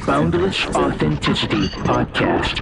Boundless Authenticity Podcast.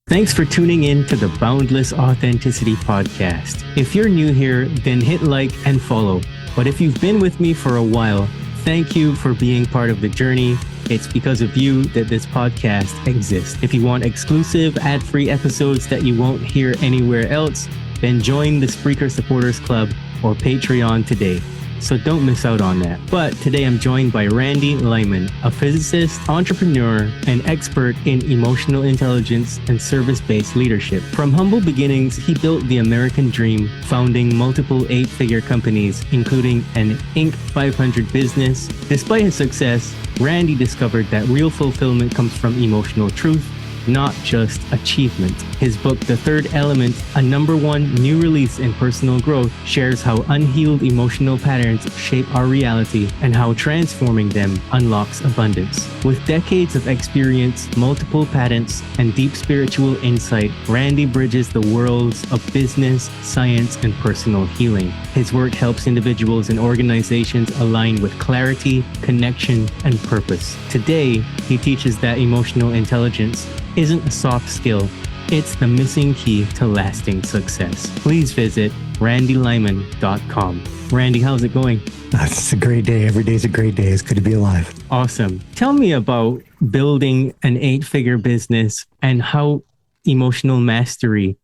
Thanks for tuning in to the Boundless Authenticity Podcast. If you're new here, then hit like and follow. But if you've been with me for a while, thank you for being part of the journey. It's because of you that this podcast exists. If you want exclusive ad-free episodes that you won't hear anywhere else, then join the Spreaker Supporters Club or Patreon today. So don't miss out on that. But today I'm joined by Randy Lyman, a physicist, entrepreneur, and expert in emotional intelligence and service-based leadership. From humble beginnings, he built the American dream, founding multiple 8-figure companies, including an Inc. 500 business. Despite his success, Randy discovered that real fulfillment comes from emotional truth, not just achievement. His book, The Third Element, a #1 new release in personal growth, shares how unhealed emotional patterns shape our reality and how transforming them unlocks abundance. With decades of experience, multiple patents, and deep spiritual insight, Randy bridges the worlds of business, science, and personal healing. His work helps individuals and organizations align with clarity, connection, and purpose. Today, he teaches that emotional intelligence isn't a soft skill, it's the missing key to lasting success. Please visit randylyman.com. Randy, how's it going? It's a great day. Every day's a great day. It's good to be alive. Awesome. Tell me about building an 8-figure business and how emotional mastery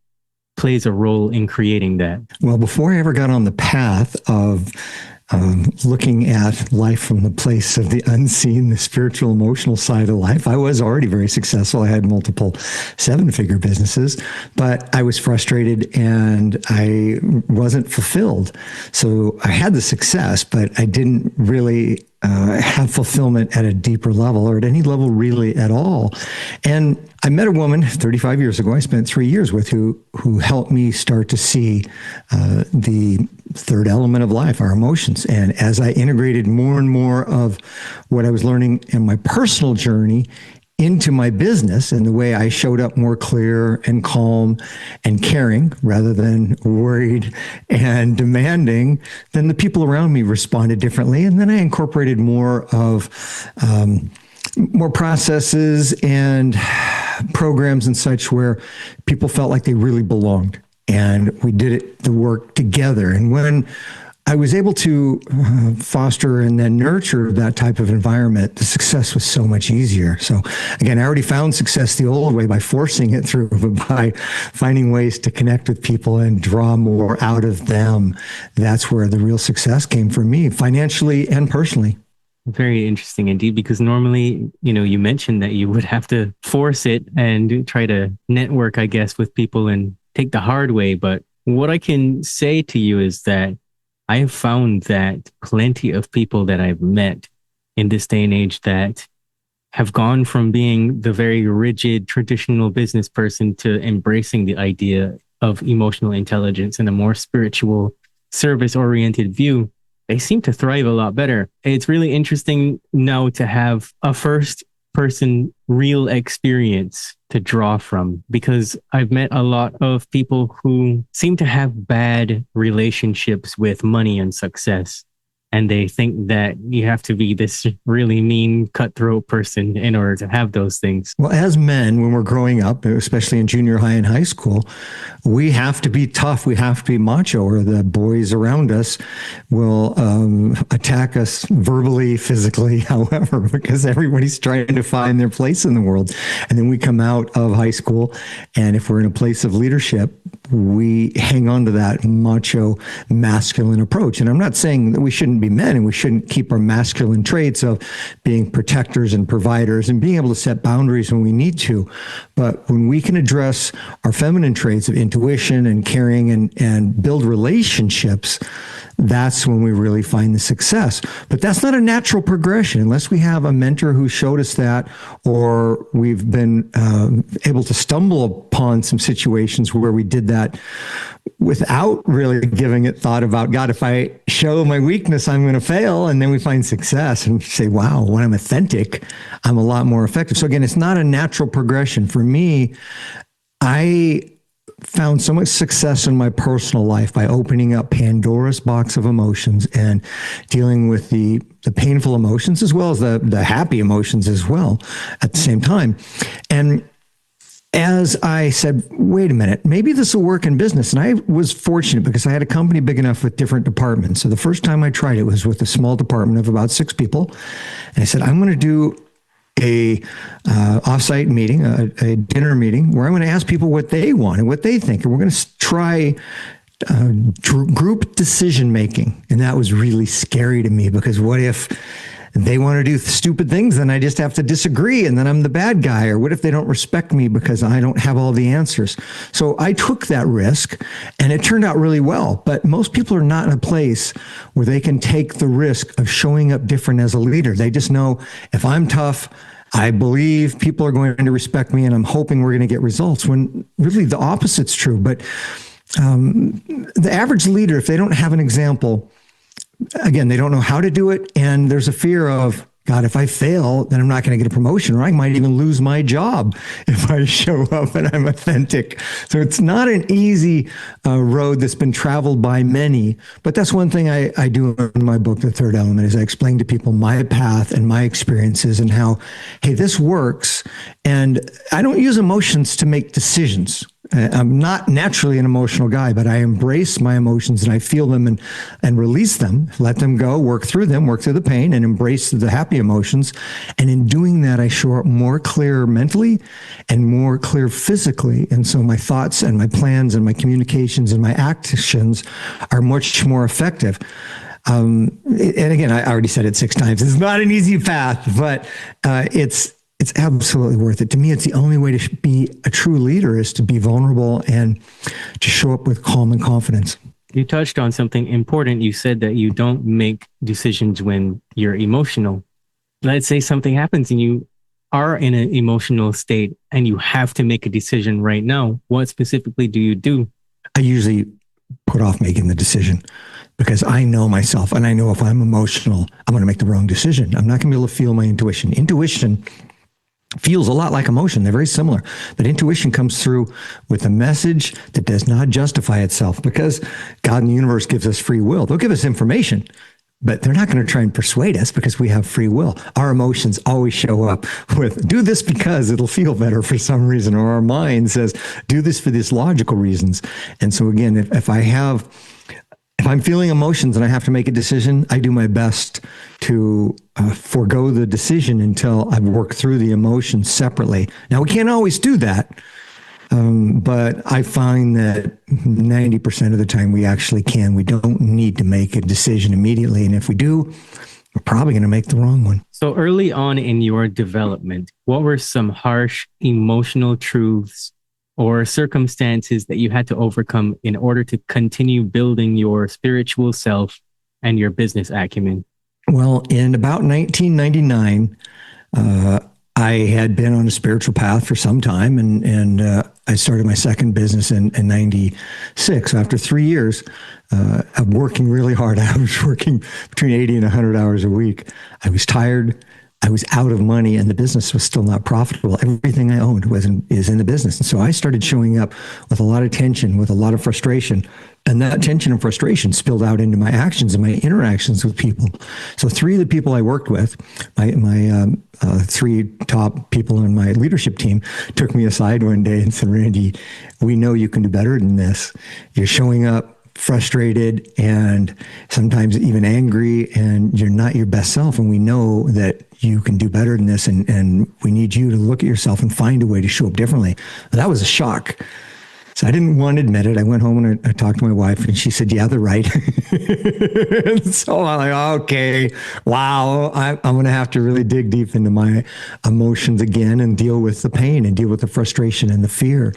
plays a role in creating that. Well, before I ever got on the path of looking at life from the place of the unseen, the spiritual, emotional side of life, I was already very successful. I had multiple 7-figure businesses, but I was frustrated and I wasn't fulfilled. So I had the success, but I didn't really have fulfillment at a deeper level or at any level really at all. And I met a woman 35 years ago, I spent 3 years with, who helped me start to see the third element of life, our emotions. And as I integrated more and more of what I was learning in my personal journey into my business and the way I showed up more clear and calm and caring rather than worried and demanding, then the people around me responded differently. And then I incorporated more of more processes and programs and such where people felt like they really belonged. And we did the work together. And when I was able to foster and then nurture that type of environment, the success was so much easier. So again, I already found success the old way by forcing it through, but by finding ways to connect with people and draw more out of them, that's where the real success came for me, financially and personally. Very interesting indeed, because normally, you mentioned that you would have to force it and try to network, I guess, with people and take the hard way. But what I can say to you is that I have found that plenty of people that I've met in this day and age that have gone from being the very rigid, traditional business person to embracing the idea of emotional intelligence and a more spiritual, service-oriented view, they seem to thrive a lot better. It's really interesting now to have a first-person real experience to draw from, because I've met a lot of people who seem to have bad relationships with money and success. And they think that you have to be this really mean, cutthroat person in order to have those things. Well, as men, when we're growing up, especially in junior high and high school, we have to be tough. We have to be macho, or the boys around us will attack us verbally, physically, however, because everybody's trying to find their place in the world. And then we come out of high school, and if we're in a place of leadership, we hang on to that macho, masculine approach. And I'm not saying that we shouldn't be men and we shouldn't keep our masculine traits of being protectors and providers and being able to set boundaries when we need to. But when we can address our feminine traits of intuition and caring and build relationships, that's when we really find the success. But that's not a natural progression unless we have a mentor who showed us that, or we've been able to stumble upon some situations where we did that without really giving it thought about, God, if I show my weakness, I'm going to fail. And then we find success and say, wow, when I'm authentic, I'm a lot more effective. So again, it's not a natural progression. For me, I found so much success in my personal life by opening up Pandora's box of emotions and dealing with the painful emotions as well as the happy emotions as well at the same time. And as I said, wait a minute, maybe this will work in business. And I was fortunate because I had a company big enough with different departments. So the first time I tried it was with a small department of about 6 people. And I said, I'm going to do a offsite meeting, a dinner meeting, where I'm going to ask people what they want and what they think. And we're going to try group decision making. And that was really scary to me, because what if they want to do stupid things, then I just have to disagree, and then I'm the bad guy? Or what if they don't respect me because I don't have all the answers? So I took that risk, and it turned out really well. But most people are not in a place where they can take the risk of showing up different as a leader. They just know, if I'm tough, I believe people are going to respect me, and I'm hoping we're going to get results, when really the opposite's true. But the average leader, if they don't have an example, again, they don't know how to do it. And there's a fear of, God, if I fail, then I'm not going to get a promotion, or I might even lose my job if I show up and I'm authentic. So it's not an easy road that's been traveled by many. But that's one thing I do in my book, The Third Element, is I explain to people my path and my experiences and how, hey, this works. And I don't use emotions to make decisions. I'm not naturally an emotional guy, but I embrace my emotions and I feel them and release them, let them go, work through them, work through the pain, and embrace the happy emotions. And in doing that, I show up more clear mentally and more clear physically. And so my thoughts and my plans and my communications and my actions are much more effective. And again, I already said it 6 times. It's not an easy path, but it's absolutely worth it. To me, it's the only way to be a true leader, is to be vulnerable and to show up with calm and confidence. You touched on something important. You said that you don't make decisions when you're emotional. Let's say something happens and you are in an emotional state and you have to make a decision right now. What specifically do you do? I usually put off making the decision, because I know myself, and I know if I'm emotional, I'm going to make the wrong decision. I'm not going to be able to feel my intuition. Intuition feels a lot like emotion. They're very similar. But intuition comes through with a message that does not justify itself, because God and the universe gives us free will. They'll give us information, but they're not going to try and persuade us, because we have free will. Our emotions always show up with, do this because it'll feel better for some reason. Or our mind says, do this for these logical reasons. And so again, if I'm feeling emotions and I have to make a decision, I do my best to forego the decision until I've worked through the emotions separately. Now, we can't always do that, but I find that 90% of the time we actually can. We don't need to make a decision immediately. And if we do, we're probably going to make the wrong one. So early on in your development, what were some harsh emotional truths or circumstances that you had to overcome in order to continue building your spiritual self and your business acumen? Well, in about 1999, I had been on a spiritual path for some time, and I started my second business in 96. So after 3 years of working really hard, I was working between 80 and 100 hours a week. I was tired. I was out of money, and the business was still not profitable. Everything I owned is in the business. And so I started showing up with a lot of tension, with a lot of frustration. And that tension and frustration spilled out into my actions and my interactions with people. So 3 of the people I worked with, my 3 top people in my leadership team, took me aside one day and said, Randy, we know you can do better than this. You're showing up frustrated and sometimes even angry, and you're not your best self. And we know that you can do better than this. And we need you to look at yourself and find a way to show up differently. That was a shock. So I didn't want to admit it. I went home and I talked to my wife, and she said, yeah, they're right. So I'm like, okay, wow, I'm going to have to really dig deep into my emotions again and deal with the pain and deal with the frustration and the fear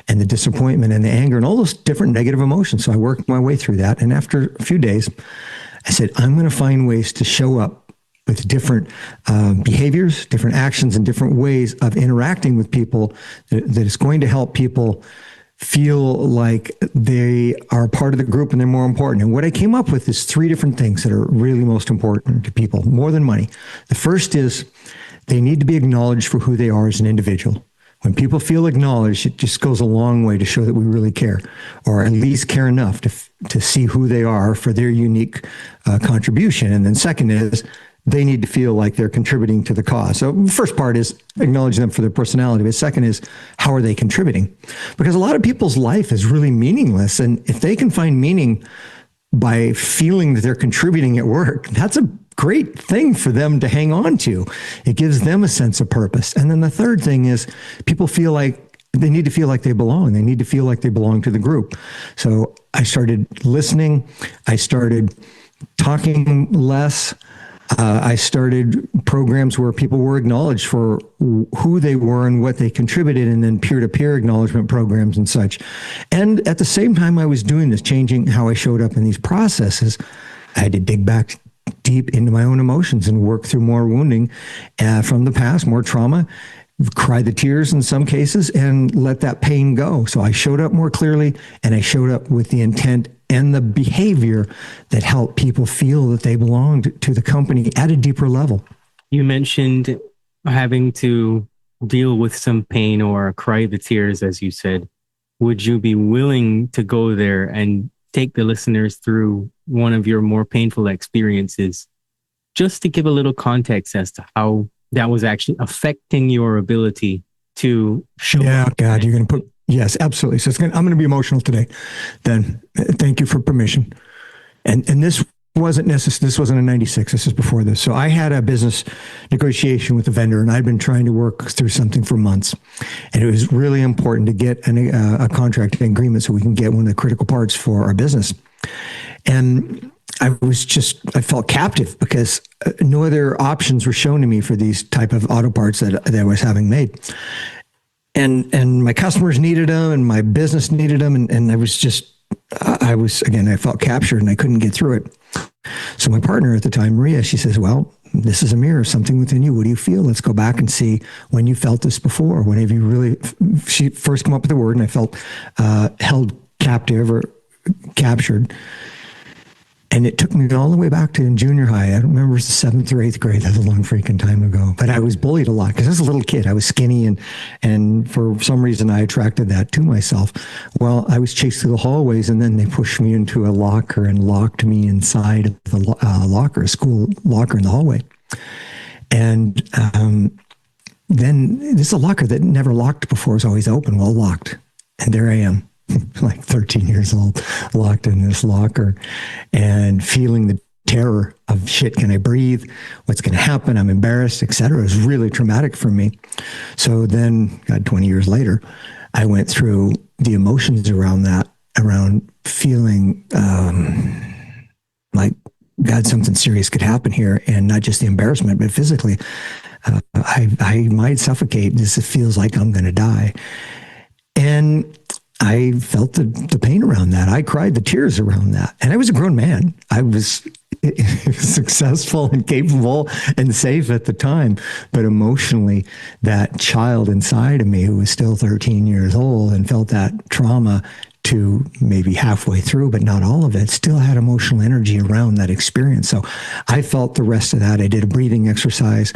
and the disappointment and the anger and all those different negative emotions. So I worked my way through that. And after a few days, I said, I'm going to find ways to show up with different behaviors, different actions, and different ways of interacting with people that is going to help people feel like they are part of the group and they're more important. And what I came up with is 3 different things that are really most important to people, more than money. The first is they need to be acknowledged for who they are as an individual. When people feel acknowledged, it just goes a long way to show that we really care, or at least care enough to see who they are for their unique contribution. And then second is, they need to feel like they're contributing to the cause. So first part is acknowledge them for their personality. But second is, how are they contributing? Because a lot of people's life is really meaningless. And if they can find meaning by feeling that they're contributing at work, that's a great thing for them to hang on to. It gives them a sense of purpose. And then the third thing is, people feel like they need to feel like they belong. They need to feel like they belong to the group. So I started listening. I started talking less. I started programs where people were acknowledged for who they were and what they contributed, and then peer-to-peer acknowledgement programs and such. And at the same time I was doing this, changing how I showed up in these processes, I had to dig back deep into my own emotions and work through more wounding from the past, more trauma, cry the tears in some cases, and let that pain go. So I showed up more clearly, and I showed up with the intent and the behavior that helped people feel that they belonged to the company at a deeper level. You mentioned having to deal with some pain or cry the tears, as you said. Would you be willing to go there and take the listeners through one of your more painful experiences, just to give a little context as to how that was actually affecting your ability to show Yeah, up? God, you're going to put, yes, absolutely. So I'm going to be emotional today. Then thank you for permission. And this wasn't necessary. This wasn't in 96. This is before this. So I had a business negotiation with a vendor, and I'd been trying to work through something for months. And it was really important to get a contract agreement so we can get one of the critical parts for our business. And I felt captive because no other options were shown to me for these type of auto parts that I was having made. And my customers needed them, and my business needed them. And I felt captured, and I couldn't get through it. So my partner at the time, Maria, she says, well, this is a mirror, something within you. What do you feel? Let's go back and see when you felt this before. When have you really, she first came up with the word, and I felt held captive or captured. And it took me all the way back to in junior high. I don't remember if it was the 7th or 8th grade. That's a long freaking time ago. But I was bullied a lot because I was a little kid. I was skinny, and for some reason I attracted that to myself. Well, I was chased through the hallways, and then they pushed me into a locker and locked me inside of the locker, a school locker in the hallway. And then this is a locker that never locked before. It was always open, well locked. And there I am. Like 13 years old, locked in this locker and feeling the terror of shit. Can I breathe? What's going to happen? I'm embarrassed, etc. It was really traumatic for me. So then, God, 20 years later, I went through the emotions around that, around feeling like, God, something serious could happen here. And not just the embarrassment, but physically, I might suffocate. This feels like I'm going to die. And I felt the pain around that. I cried the tears around that. And I was a grown man. I was successful and capable and safe at the time. But emotionally, that child inside of me who was still 13 years old and felt that trauma to maybe halfway through, but not all of it, still had emotional energy around that experience. So I felt the rest of that. I did a breathing exercise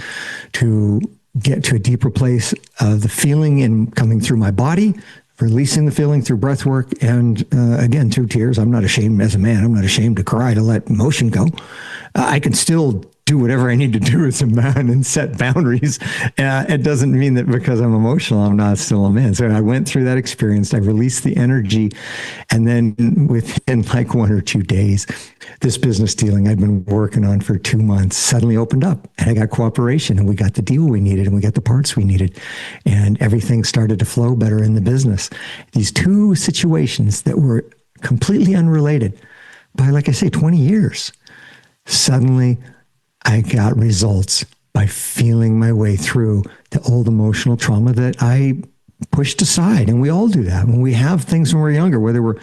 to get to a deeper place of the feeling and coming through my body, releasing the feeling through breath work, and again, through tears. I'm not ashamed as a man. I'm not ashamed to cry, to let emotion go. I can still do whatever I need to do as a man and set boundaries. It doesn't mean that because I'm emotional, I'm not still a man. So I went through that experience. I released the energy. And then within like 1 or 2 days, this business dealing I'd been working on for 2 months suddenly opened up, and I got cooperation, and we got the deal we needed, and we got the parts we needed, and everything started to flow better in the business. These two situations that were completely unrelated by, like I say, 20 years, suddenly I got results by feeling my way through the old emotional trauma that I pushed aside. And we all do that when we have things when we're younger, whether we're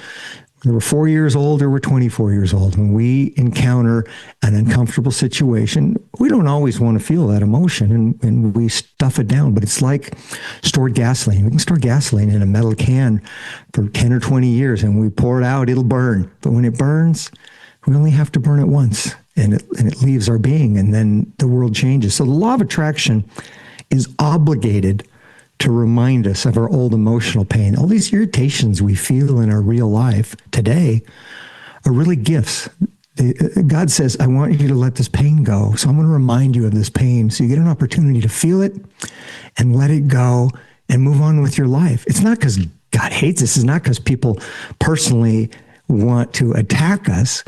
4 years old or we're 24 years old. When we encounter an uncomfortable situation, we don't always want to feel that emotion, and we stuff it down. But it's like stored gasoline. We can store gasoline in a metal can for 10 or 20 years, and we pour it out, it'll burn. But when it burns, we only have to burn it once, and it leaves our being, and then the world changes. So the law of attraction is obligated to remind us of our old emotional pain. All these irritations we feel in our real life today are really gifts. God says, I want you to let this pain go. So I'm going to remind you of this pain so you get an opportunity to feel it and let it go and move on with your life. It's not because God hates us. It's not because people personally want to attack us.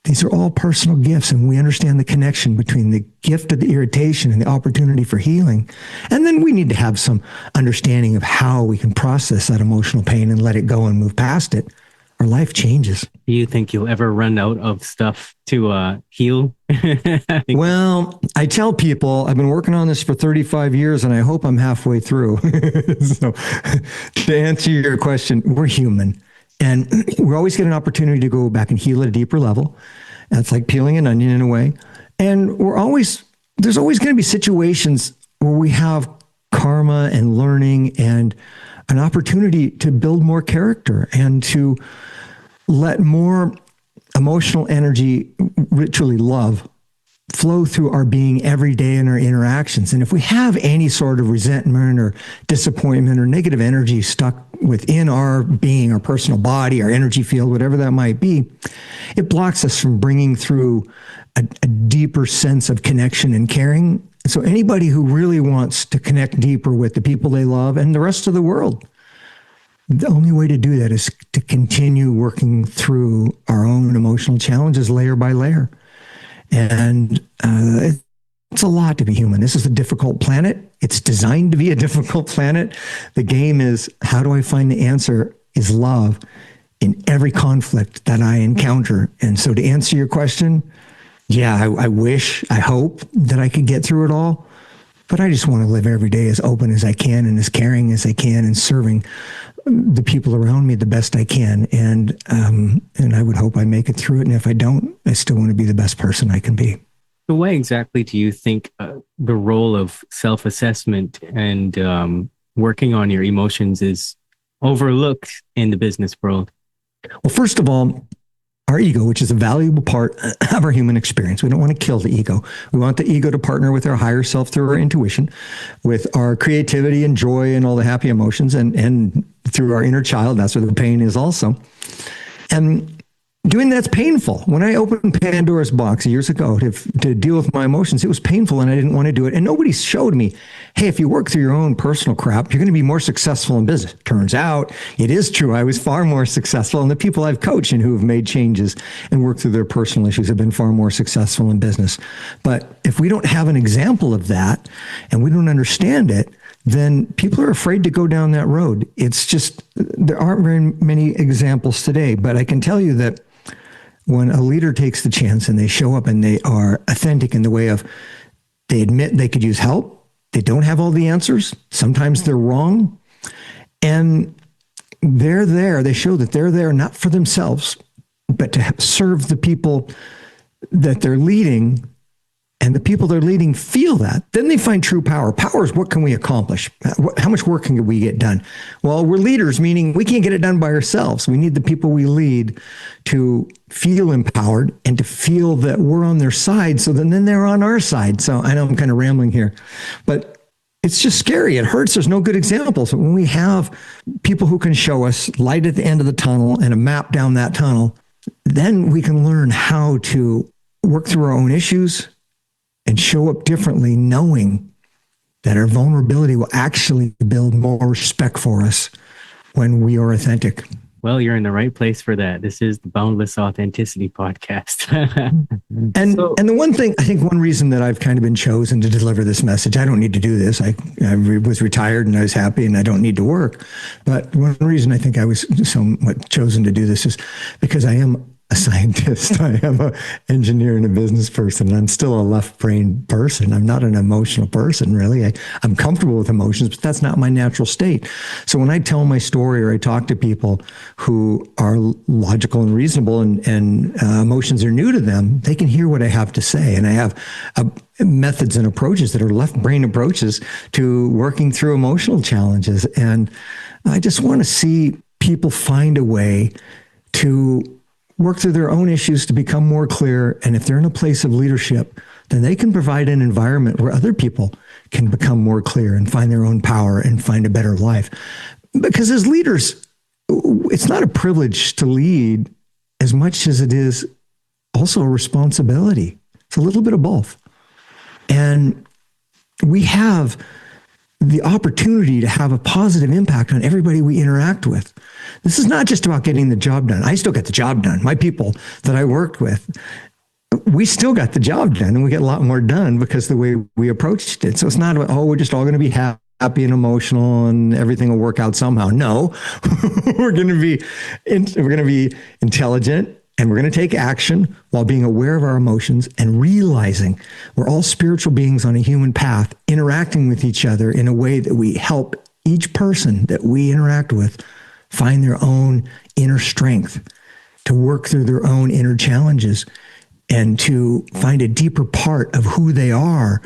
These are all personal gifts, and we understand the connection between the gift of the irritation and the opportunity for healing. And then we need to have some understanding of how we can process that emotional pain and let it go and move past it. Our life changes. Do you think you'll ever run out of stuff to heal? Well, I tell people I've been working on this for 35 years, and I hope I'm halfway through. So to answer your question, we're human. And we always get an opportunity to go back and heal at a deeper level. That's like peeling an onion in a way. And there's always going to be situations where we have karma and learning and an opportunity to build more character and to let more emotional energy, literally love, flow through our being every day in our interactions. And if we have any sort of resentment or disappointment or negative energy stuck within our being, our personal body, our energy field, whatever that might be, it blocks us from bringing through a deeper sense of connection and caring. So anybody who really wants to connect deeper with the people they love and the rest of the world, the only way to do that is to continue working through our own emotional challenges layer by layer. And it's a lot to be human. This is a difficult planet. It's designed to be a difficult planet. The game is, how do I find the answer is love in every conflict that I encounter. And so to answer your question, yeah, I wish, I hope that I could get through it all. But I just want to live every day as open as I can and as caring as I can and serving the people around me the best I can. And I would hope I make it through it. And if I don't, I still want to be the best person I can be. So why exactly do you think the role of self-assessment and working on your emotions is overlooked in the business world? Well, first of all, our ego, which is a valuable part of our human experience. We don't want to kill the ego. We want the ego to partner with our higher self through our intuition, with our creativity and joy and all the happy emotions, and through our inner child. That's where the pain is also. And doing that's painful. When I opened Pandora's box years ago to deal with my emotions, it was painful and I didn't want to do it. And nobody showed me, hey, if you work through your own personal crap, you're going to be more successful in business. Turns out it is true. I was far more successful, and the people I've coached and who have made changes and worked through their personal issues have been far more successful in business. But if we don't have an example of that and we don't understand it, then people are afraid to go down that road. It's just, there aren't very many examples today, but I can tell you that when a leader takes the chance and they show up and they are authentic in the way of, they admit they could use help, they don't have all the answers, sometimes they're wrong, and they're there, they show that they're there not for themselves, but to serve the people that they're leading, and the people they're leading feel that, then they find true power. Power is, what can we accomplish? How much work can we get done? Well, we're leaders, meaning we can't get it done by ourselves. We need the people we lead to feel empowered and to feel that we're on their side, so then they're on our side. So I know I'm kind of rambling here, but it's just scary. It hurts. There's no good examples. But when we have people who can show us light at the end of the tunnel and a map down that tunnel, then we can learn how to work through our own issues and show up differently, knowing that our vulnerability will actually build more respect for us when we are authentic. Well, you're in the right place for that. This is the Boundless Authenticity Podcast. And the one thing, I think one reason that I've kind of been chosen to deliver this message, I don't need to do this. I was retired and I was happy and I don't need to work. But one reason I think I was somewhat chosen to do this is because I am a scientist. I am an engineer and a business person. And I'm still a left-brained person. I'm not an emotional person, really. I'm comfortable with emotions, but that's not my natural state. So when I tell my story or I talk to people who are logical and reasonable and emotions are new to them, they can hear what I have to say. And I have methods and approaches that are left-brain approaches to working through emotional challenges. And I just want to see people find a way to work through their own issues to become more clear. And if they're in a place of leadership, then they can provide an environment where other people can become more clear and find their own power and find a better life. Because as leaders, it's not a privilege to lead as much as it is also a responsibility. It's a little bit of both. And we have the opportunity to have a positive impact on everybody we interact with. This is not just about getting the job done. I still get the job done. My people that I worked with, we still got the job done, and we get a lot more done because the way we approached it. So it's not about, oh, we're just all going to be happy and emotional and everything will work out somehow. No, we're going to be intelligent, and we're going to take action while being aware of our emotions and realizing we're all spiritual beings on a human path, interacting with each other in a way that we help each person that we interact with find their own inner strength, to work through their own inner challenges, and to find a deeper part of who they are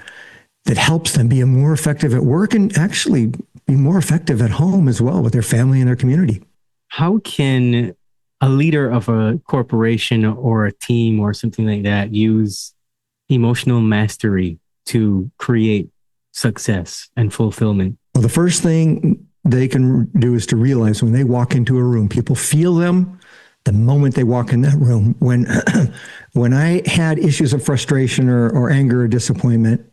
that helps them be more effective at work and actually be more effective at home as well with their family and their community. How can a leader of a corporation or a team or something like that use emotional mastery to create success and fulfillment? Well, the first thing they can do is to realize when they walk into a room, people feel them the moment they walk in that room. When I had issues of frustration or anger or disappointment,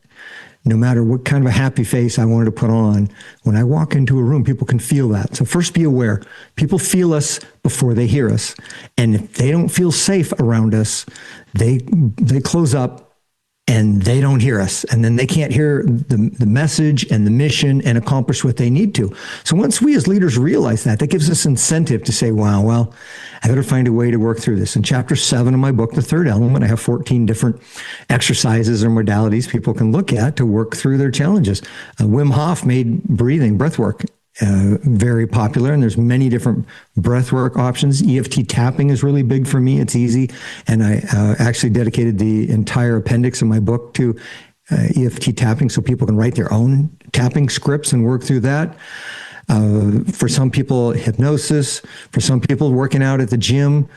no matter what kind of a happy face I wanted to put on, when I walk into a room, people can feel that. So first, be aware. People feel us before they hear us. And if they don't feel safe around us, they close up and they don't hear us. And then they can't hear the message and the mission and accomplish what they need to. So once we as leaders realize that gives us incentive to say, wow, well, I better find a way to work through this. In chapter 7 of my book, The Third Element, I have 14 different exercises or modalities people can look at to work through their challenges. Wim Hof made breath work very popular, and there's many different breathwork options. EFT tapping is really big for me. It's easy, and I actually dedicated the entire appendix of my book to EFT tapping so people can write their own tapping scripts and work through that. For some people, hypnosis. For some people, working out at the gym,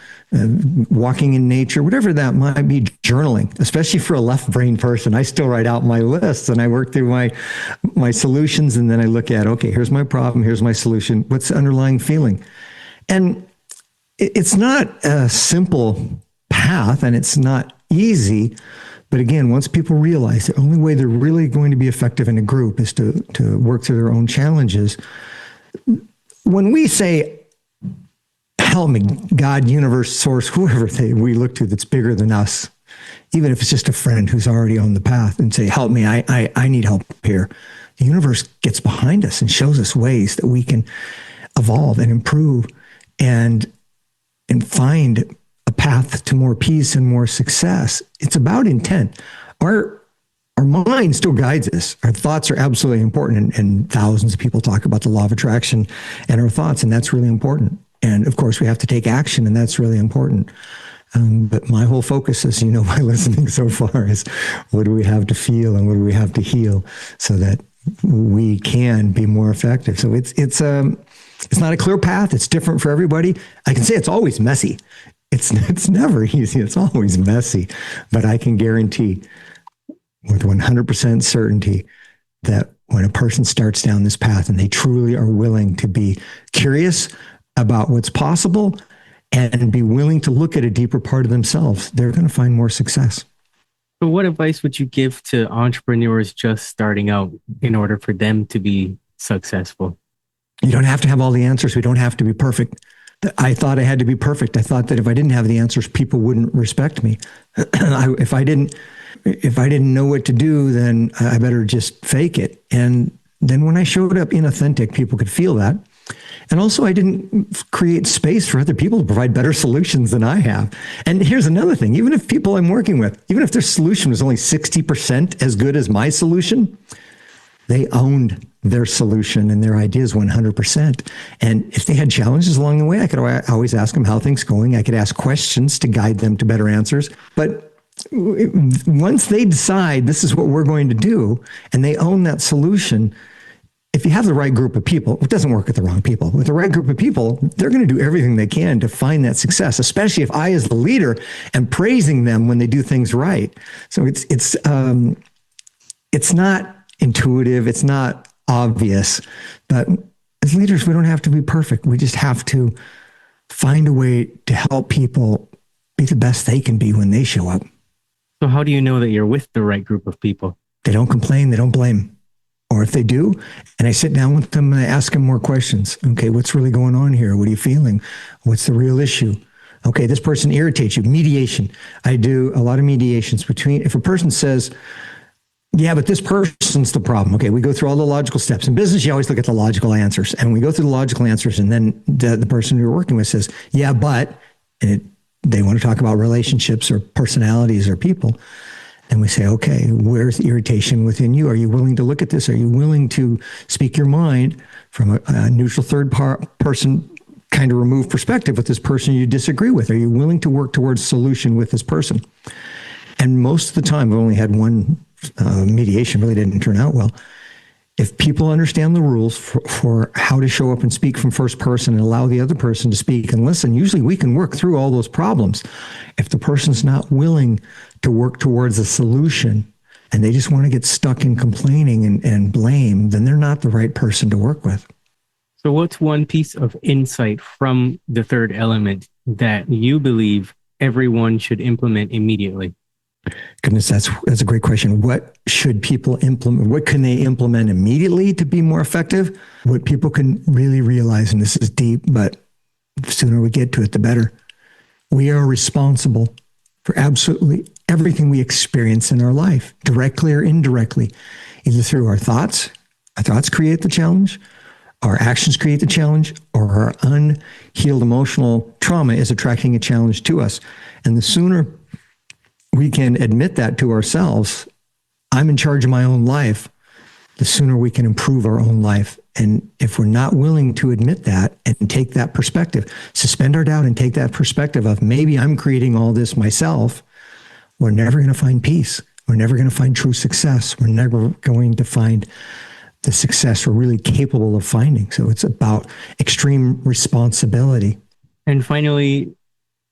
walking in nature, whatever that might be. Journaling, especially for a left brain person. I still write out my lists and I work through my solutions, and then I look at, okay, here's my problem, here's my solution. What's the underlying feeling? And it's not a simple path, and it's not easy. But again, once people realize the only way they're really going to be effective in a group is to work through their own challenges. When we say, help me, God, universe, source, whoever we look to that's bigger than us, even if it's just a friend who's already on the path, and say, help me, I need help here. The universe gets behind us and shows us ways that we can evolve and improve and find a path to more peace and more success. It's about intent. Our mind still guides us. Our thoughts are absolutely important, and thousands of people talk about the law of attraction and our thoughts, and that's really important. And of course, we have to take action, and that's really important. But my whole focus, as you know by listening so far, is what do we have to feel and what do we have to heal so that we can be more effective. So it's not a clear path. It's different for everybody. I can say it's always messy. It's never easy. It's always messy. But I can guarantee with 100% certainty that when a person starts down this path and they truly are willing to be curious about what's possible and be willing to look at a deeper part of themselves, they're going to find more success. So what advice would you give to entrepreneurs just starting out in order for them to be successful? You don't have to have all the answers. We don't have to be perfect. I thought I had to be perfect. I thought that if I didn't have the answers, people wouldn't respect me. If I didn't know what to do, then I better just fake it. And then when I showed up inauthentic, people could feel that. And also, I didn't create space for other people to provide better solutions than I have. And here's another thing. Even if people I'm working with, even if their solution was only 60% as good as my solution, they owned their solution and their ideas 100%. And if they had challenges along the way, I could always ask them how things going. I could ask questions to guide them to better answers. But once they decide this is what we're going to do, and they own that solution, if you have the right group of people, it doesn't work with the wrong people. With the right group of people, they're going to do everything they can to find that success, especially if I, as the leader, am praising them when they do things right. So it's not intuitive. It's not obvious. But as leaders, we don't have to be perfect. We just have to find a way to help people be the best they can be when they show up. So how do you know that you're with the right group of people? They don't complain. They don't blame. Or if they do, and I sit down with them and I ask them more questions. Okay, what's really going on here? What are you feeling? What's the real issue? Okay, this person irritates you. Mediation. I do a lot of mediations between, if a person says, yeah, but this person's the problem. Okay, we go through all the logical steps. In business, you always look at the logical answers. And we go through the logical answers, and then the person you're working with says, yeah, but, and they want to talk about relationships or personalities or people. And we say, okay, where's the irritation within you? Are you willing to look at this? Are you willing to speak your mind from a neutral third person kind of removed perspective with this person you disagree with? Are you willing to work towards solution with this person? And most of the time, I've only had one mediation, really didn't turn out well. If people understand the rules for how to show up and speak from first person and allow the other person to speak and listen, usually we can work through all those problems. If the person's not willing to work towards a solution and they just want to get stuck in complaining and blame, then they're not the right person to work with. So what's one piece of insight from the third element that you believe everyone should implement immediately? Goodness, that's a great question. What should people implement? What can they implement immediately to be more effective? What people can really realize, and this is deep, but the sooner we get to it, the better. We are responsible for absolutely everything we experience in our life, directly or indirectly, either through our thoughts. Our thoughts create the challenge, our actions create the challenge, or our unhealed emotional trauma is attracting a challenge to us. And the sooner we can admit that to ourselves, I'm in charge of my own life, the sooner we can improve our own life. And if we're not willing to admit that and take that perspective, suspend our doubt and take that perspective of maybe I'm creating all this myself, we're never going to find peace. We're never going to find true success. We're never going to find the success we're really capable of finding. So it's about extreme responsibility. And finally,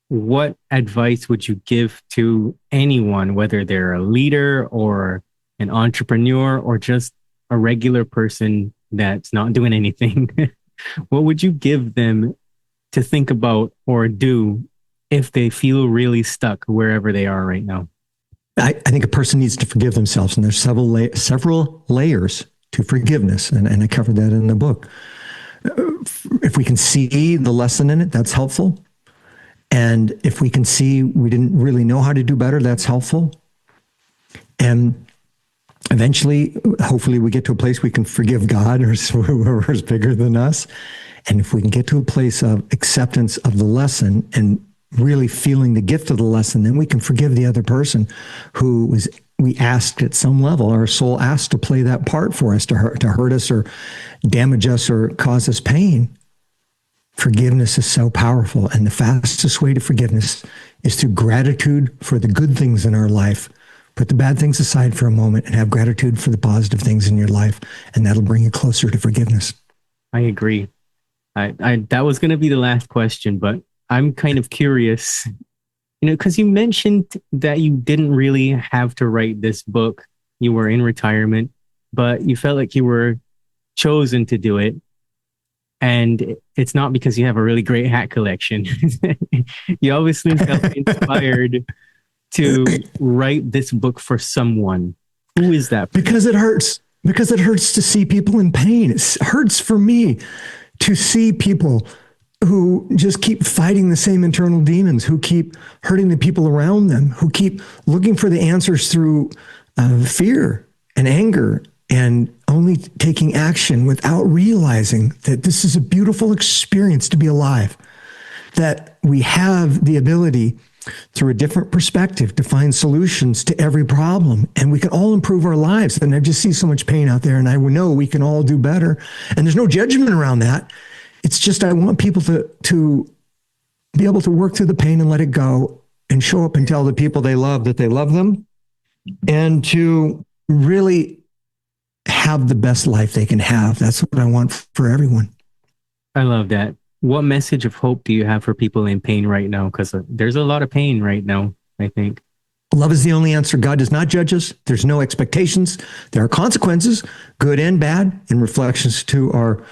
what advice would you give to anyone, whether they're a leader or an entrepreneur or just a regular person that's not doing anything? What would you give them to think about or do if they feel really stuck wherever they are right now? I think a person needs to forgive themselves, and there's several layers to forgiveness, and I covered that in the book. If we can see the lesson in it, that's helpful. And if we can see we didn't really know how to do better, that's helpful. And eventually, hopefully we get to a place we can forgive God or whoever is bigger than us. And if we can get to a place of acceptance of the lesson and really feeling the gift of the lesson, then we can forgive the other person who we asked at some level, our soul asked to play that part for us, to hurt us or damage us or cause us pain. Forgiveness is so powerful. And the fastest way to forgiveness is through gratitude for the good things in our life. Put the bad things aside for a moment and have gratitude for the positive things in your life. And that'll bring you closer to forgiveness. I agree. That was going to be the last question, but I'm kind of curious, because you mentioned that you didn't really have to write this book. You were in retirement, but you felt like you were chosen to do it. And it's not because you have a really great hat collection. You obviously felt inspired to write this book for someone. Who is that? Because it hurts. Because it hurts to see people in pain. It hurts for me to see people who just keep fighting the same internal demons, who keep hurting the people around them, who keep looking for the answers through fear and anger and only taking action without realizing that this is a beautiful experience to be alive, that we have the ability through a different perspective to find solutions to every problem, and we can all improve our lives. And I just see so much pain out there, and I know we can all do better. And there's no judgment around that. It's just I want people to be able to work through the pain and let it go and show up and tell the people they love that they love them, and to really have the best life they can have. That's what I want for everyone. I love that. What message of hope do you have for people in pain right now? Because there's a lot of pain right now, I think. Love is the only answer. God does not judge us. There's no expectations. There are consequences, good and bad, in reflections to our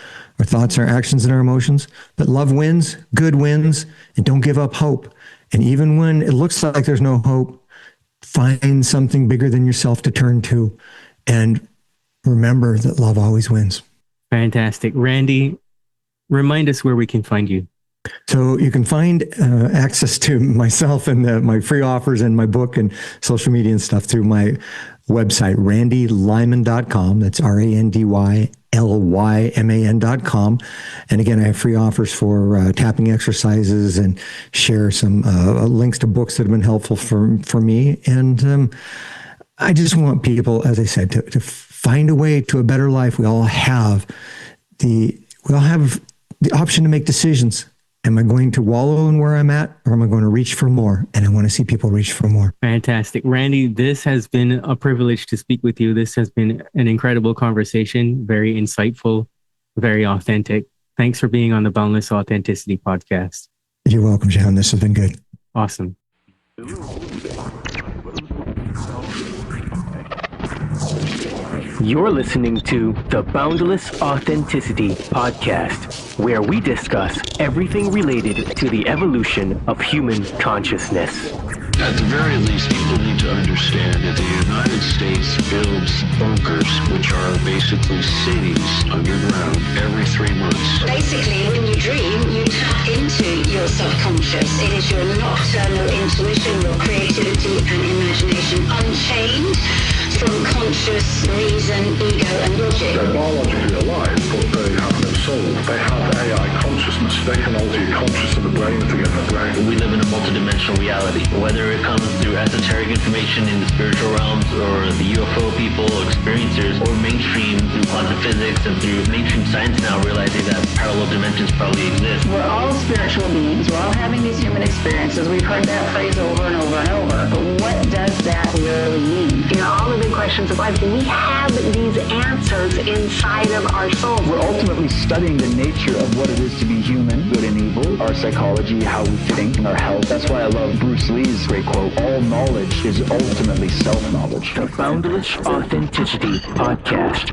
thoughts, our actions, and our emotions. But love wins, good wins, and don't give up hope. And even when it looks like there's no hope, find something bigger than yourself to turn to. And remember that love always wins. Fantastic. Randy, remind us where we can find you. So you can find access to myself and my free offers and my book and social media and stuff through my website, randylyman.com. That's RANDYLYMAN.com. And again, I have free offers for tapping exercises and share some links to books that have been helpful for me. And I just want people, as I said, to find a way to a better life. We all have the option to make decisions. Am I going to wallow in where I'm at, or am I going to reach for more? And I want to see people reach for more. Fantastic. Randy, this has been a privilege to speak with you. This has been an incredible conversation, very insightful, very authentic. Thanks for being on the Boundless Authenticity podcast. You're welcome, John. This has been good. Awesome. You're listening to the Boundless Authenticity Podcast, where we discuss everything related to the evolution of human consciousness. At the very least, people need to understand that the United States builds bunkers, which are basically cities underground, every 3 months. Basically, when you dream, you tap into your subconscious. It is your nocturnal intuition, your creativity and imagination unchained from conscious reason, ego and logic. They're biologically alive, but they have no soul. They have AI consciousness. They can alter your conscious of the brain to get in the brain. We live in a multidimensional reality. Whether it comes through esoteric information in the spiritual realms, or the UFO people, experiencers, or mainstream through quantum physics and through mainstream science now realizing that parallel dimensions probably exist. We're all spiritual beings. We're all having these human experiences. We've heard that phrase over and over and over. But what does that really mean? You know, all the big questions of life, we have these answers inside of our souls. We're ultimately studying the nature of what it is to be human, good and evil, our psychology, how we think, and our health. That's why I love Bruce Lee's great quote, all knowledge is ultimately self-knowledge. The Boundless Authenticity Podcast.